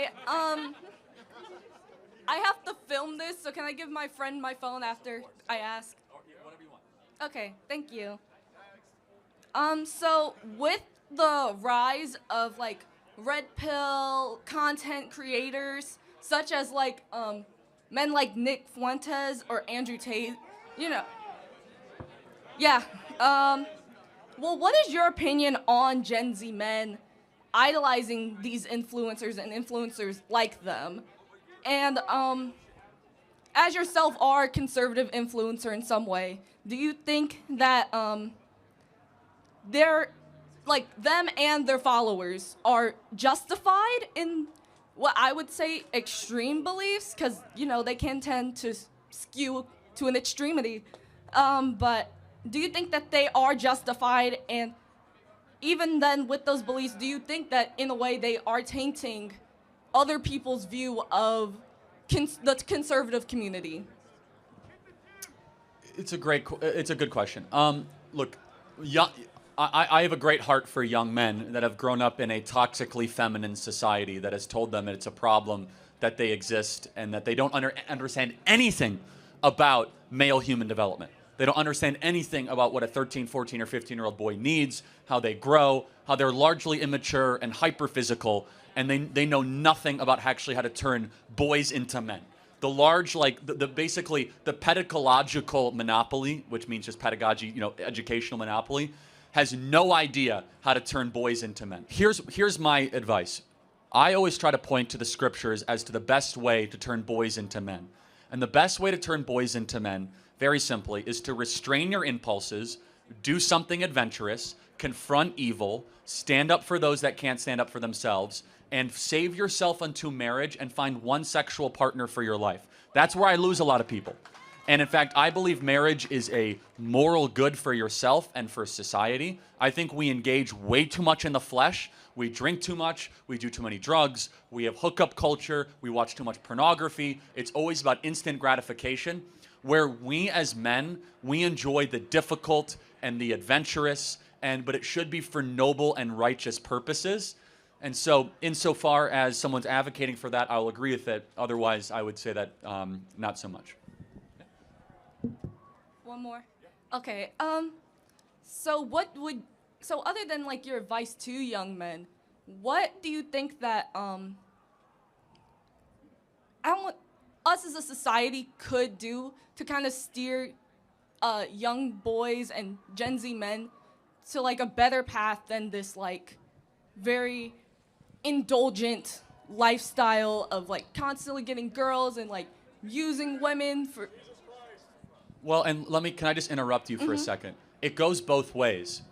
Okay, I have to film this, so can I give my friend my phone after I ask? Whatever you want. Okay, thank you. So with the rise of like red pill content creators, such as men like Nick Fuentes or Andrew Tate, you know, yeah. Um, well, what is your opinion on Gen Z men idolizing these influencers and influencers like them? And as yourself are a conservative influencer in some way, do you think that they're like them and their followers are justified in what I would say extreme beliefs? Because they can tend to skew to an extremity. But do you think that they are justified? And even then, with those beliefs, do you think that in a way they are tainting other people's view of the conservative community? It's a good question. Look, young, I have a great heart for young men that have grown up in a toxically feminine society that has told them that it's a problem that they exist and that they don't understand anything about male human development. They don't understand anything about what a 13, 14, or 15-year-old boy needs, how they grow, how they're largely immature and hyper-physical, and they know nothing about actually how to turn boys into men. The large, basically the pedagogical monopoly, which means just pedagogy, educational monopoly, has no idea how to turn boys into men. Here's my advice. I always try to point to the scriptures as to the best way to turn boys into men. And the best way to turn boys into men, very simply, is to restrain your impulses, do something adventurous, confront evil, stand up for those that can't stand up for themselves, and save yourself unto marriage and find one sexual partner for your life. That's where I lose a lot of people. And in fact, I believe marriage is a moral good for yourself and for society. I think we engage way too much in the flesh. We drink too much. We do too many drugs. We have hookup culture. We watch too much pornography. It's always about instant gratification, where we as men, we enjoy the difficult and the adventurous, but it should be for noble and righteous purposes. And so, insofar as someone's advocating for that, I'll agree with it. Otherwise, I would say that not so much. One more. Okay. So other than like your advice to young men, what do you think that us as a society could do to kind of steer young boys and Gen Z men to like a better path than this like very indulgent lifestyle of like constantly getting girls and like using women for. Well, and can I just interrupt you for a second? It goes both ways.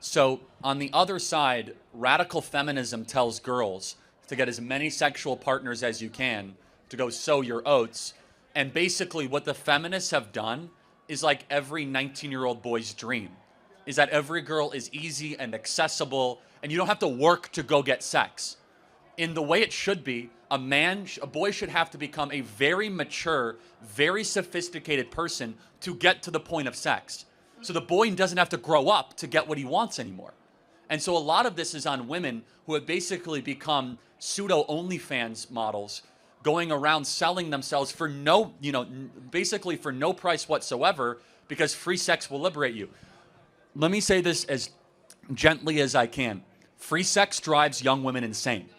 So on the other side, radical feminism tells girls to get as many sexual partners as you can, to go sow your oats. And basically what the feminists have done is like every 19-year-old boy's dream, is that every girl is easy and accessible, and you don't have to work to go get sex. In the way it should be, a boy should have to become a very mature, very sophisticated person to get to the point of sex. So the boy doesn't have to grow up to get what he wants anymore. And so a lot of this is on women who have basically become pseudo OnlyFans models, going around selling themselves for basically for no price whatsoever, because free sex will liberate you. Let me say this as gently as I can. Free sex drives young women insane.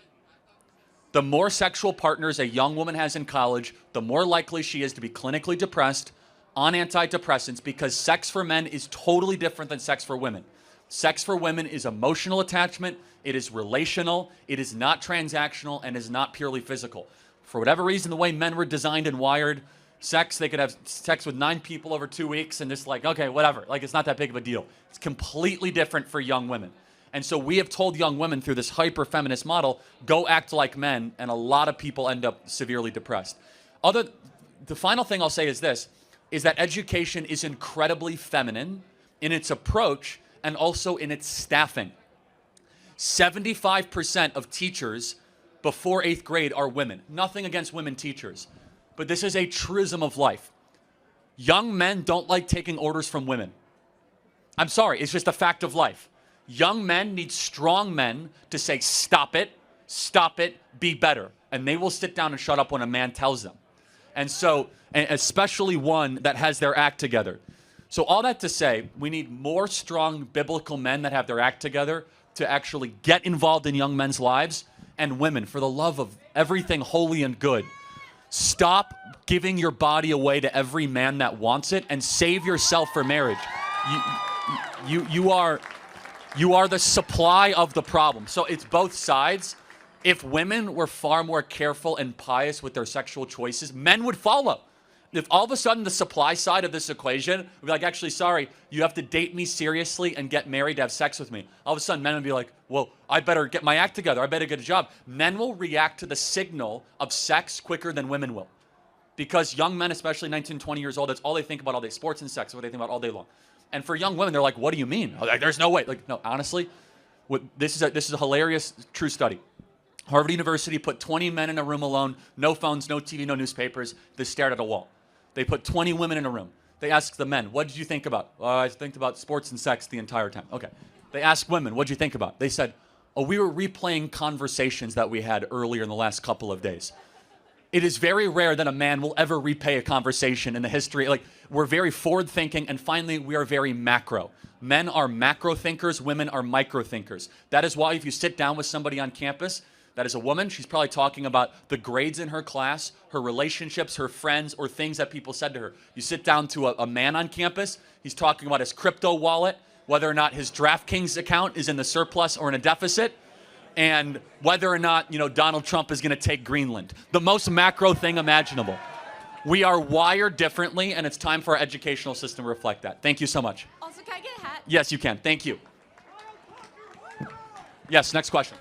The more sexual partners a young woman has in college, the more likely she is to be clinically depressed on antidepressants, because sex for men is totally different than sex for women. Sex for women is emotional attachment, it is relational, it is not transactional, and is not purely physical. For whatever reason, the way men were designed and wired, they could have sex with 9 people over 2 weeks and just like, okay, whatever. Like, it's not that big of a deal. It's completely different for young women. And so we have told young women through this hyper-feminist model, go act like men, and a lot of people end up severely depressed. The final thing I'll say is this, is that education is incredibly feminine in its approach and also in its staffing. 75% of teachers before 8th grade are women. Nothing against women teachers, but this is a truism of life. Young men don't like taking orders from women. I'm sorry, it's just a fact of life. Young men need strong men to say, stop it, stop it, be better. And they will sit down and shut up when a man tells them. And so, and especially one that has their act together. So all that to say, we need more strong biblical men that have their act together to actually get involved in young men's lives. And women, for the love of everything holy and good, stop giving your body away to every man that wants it and save yourself for marriage. You are the supply of the problem. So it's both sides. If women were far more careful and pious with their sexual choices, men would follow. If all of a sudden the supply side of this equation would be like, actually, sorry, you have to date me seriously and get married to have sex with me. All of a sudden, men would be like, well, I better get my act together. I better get a job. Men will react to the signal of sex quicker than women will. Because young men, especially 19, 20 years old, that's all they think about all day. Sports and sex is what they think about all day long. And for young women, they're like, what do you mean? Like, there's no way. Like, no, honestly, this is a hilarious, true study. Harvard University put 20 men in a room alone, no phones, no TV, no newspapers. They stared at a wall. They put 20 women in a room. They asked the men, what did you think about? I think about sports and sex the entire time. Okay. They asked women, what did you think about? They said, oh, we were replaying conversations that we had earlier in the last couple of days. It is very rare that a man will ever repay a conversation in the history. Like, we're very forward thinking, and finally, we are very macro. Men are macro thinkers, women are micro thinkers. That is why if you sit down with somebody on campus, that is a woman, she's probably talking about the grades in her class, her relationships, her friends, or things that people said to her. You sit down to a man on campus, he's talking about his crypto wallet, whether or not his DraftKings account is in the surplus or in a deficit, and whether or not, Donald Trump is going to take Greenland. The most macro thing imaginable. We are wired differently, and it's time for our educational system to reflect that. Thank you so much. Also, can I get a hat? Yes, you can. Thank you. Yes, next question.